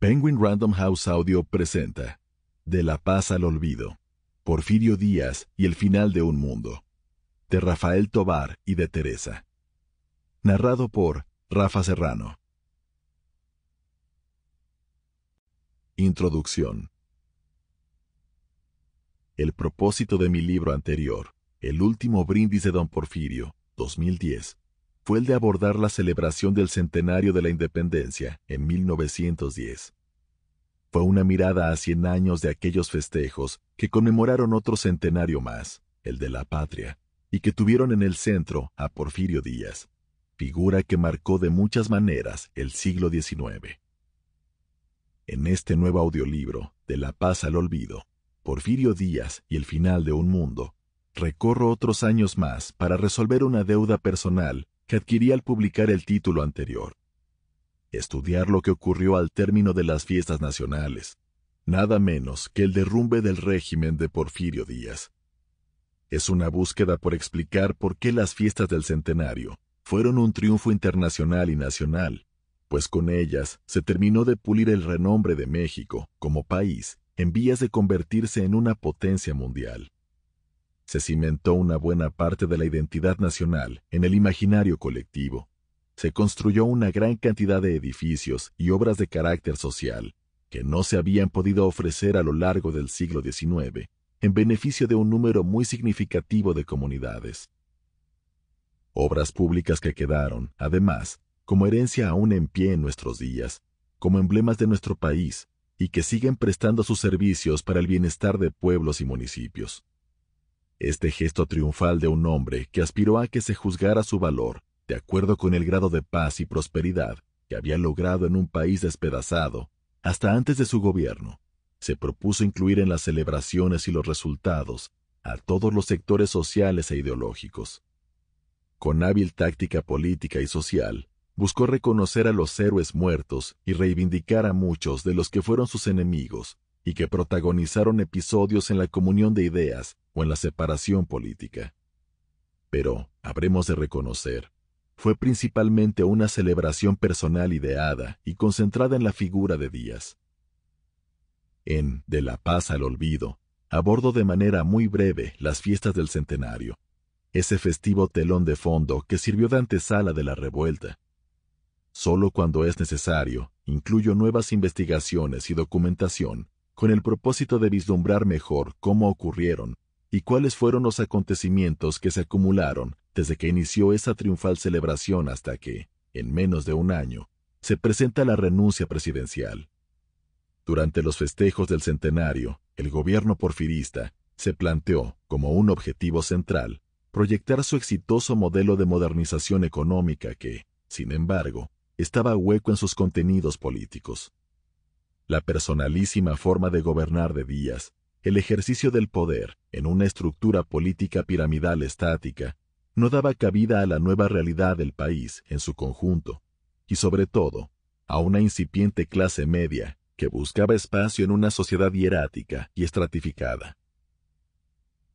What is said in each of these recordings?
Penguin Random House Audio presenta De la paz al olvido, Porfirio Díaz y el final de un mundo, de Rafael Tovar y de Teresa. Narrado por Rafa Serrano. Introducción. El propósito de mi libro anterior, El último brindis de Don Porfirio, 2010, fue el de abordar la celebración del centenario de la independencia en 1910. Fue una mirada a 100 años de aquellos festejos que conmemoraron otro centenario más, el de la patria, y que tuvieron en el centro a Porfirio Díaz, figura que marcó de muchas maneras el siglo XIX. En este nuevo audiolibro, De la paz al olvido, Porfirio Díaz y el final de un mundo, recorro otros años más para resolver una deuda personal que adquirí al publicar el título anterior. Estudiar lo que ocurrió al término de las fiestas nacionales, nada menos que el derrumbe del régimen de Porfirio Díaz. Es una búsqueda por explicar por qué las fiestas del centenario fueron un triunfo internacional y nacional, pues con ellas se terminó de pulir el renombre de México como país en vías de convertirse en una potencia mundial. Se cimentó una buena parte de la identidad nacional en el imaginario colectivo. Se construyó una gran cantidad de edificios y obras de carácter social que no se habían podido ofrecer a lo largo del siglo XIX en beneficio de un número muy significativo de comunidades. Obras públicas que quedaron, además, como herencia aún en pie en nuestros días, como emblemas de nuestro país, y que siguen prestando sus servicios para el bienestar de pueblos y municipios. Este gesto triunfal de un hombre que aspiró a que se juzgara su valor de acuerdo con el grado de paz y prosperidad que había logrado en un país despedazado, hasta antes de su gobierno, se propuso incluir en las celebraciones y los resultados a todos los sectores sociales e ideológicos. Con hábil táctica política y social, buscó reconocer a los héroes muertos y reivindicar a muchos de los que fueron sus enemigos y que protagonizaron episodios en la comunión de ideas o en la separación política. Pero, habremos de reconocer, fue principalmente una celebración personal ideada y concentrada en la figura de Díaz. En De la paz al olvido, abordo de manera muy breve las fiestas del centenario, ese festivo telón de fondo que sirvió de antesala de la revuelta. Solo cuando es necesario, incluyo nuevas investigaciones y documentación con el propósito de vislumbrar mejor cómo ocurrieron y cuáles fueron los acontecimientos que se acumularon desde que inició esa triunfal celebración hasta que, en menos de un año, se presenta la renuncia presidencial. Durante los festejos del centenario, el gobierno porfirista se planteó, como un objetivo central, proyectar su exitoso modelo de modernización económica que, sin embargo, estaba hueco en sus contenidos políticos. La personalísima forma de gobernar de Díaz, el ejercicio del poder en una estructura política piramidal estática, no daba cabida a la nueva realidad del país en su conjunto, y sobre todo, a una incipiente clase media que buscaba espacio en una sociedad hierática y estratificada.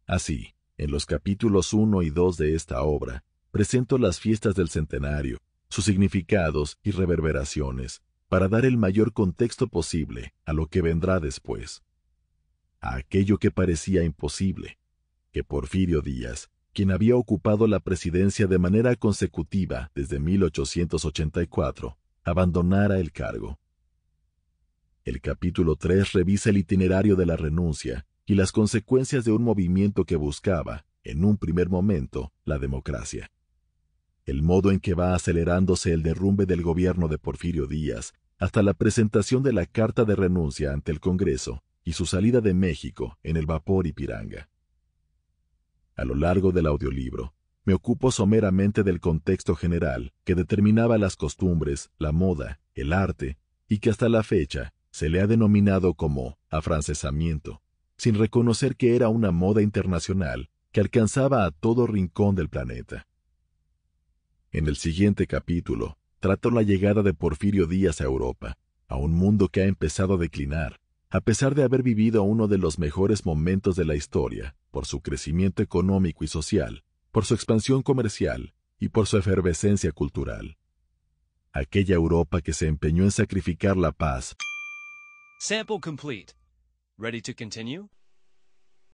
Así, en los capítulos 1 y 2 de esta obra, presento las fiestas del centenario, sus significados y reverberaciones, para dar el mayor contexto posible a lo que vendrá después. A aquello que parecía imposible, que Porfirio Díaz, quien había ocupado la presidencia de manera consecutiva desde 1884, abandonara el cargo. El capítulo 3 revisa el itinerario de la renuncia y las consecuencias de un movimiento que buscaba, en un primer momento, la democracia. El modo en que va acelerándose el derrumbe del gobierno de Porfirio Díaz hasta la presentación de la carta de renuncia ante el Congreso y su salida de México en el vapor Ipiranga. A lo largo del audiolibro, me ocupo someramente del contexto general que determinaba las costumbres, la moda, el arte, y que hasta la fecha se le ha denominado como afrancesamiento, sin reconocer que era una moda internacional que alcanzaba a todo rincón del planeta. En el siguiente capítulo, trato la llegada de Porfirio Díaz a Europa, a un mundo que ha empezado a declinar, a pesar de haber vivido uno de los mejores momentos de la historia, por su crecimiento económico y social, por su expansión comercial y por su efervescencia cultural. Aquella Europa que se empeñó en sacrificar la paz Sample complete. Ready to continue?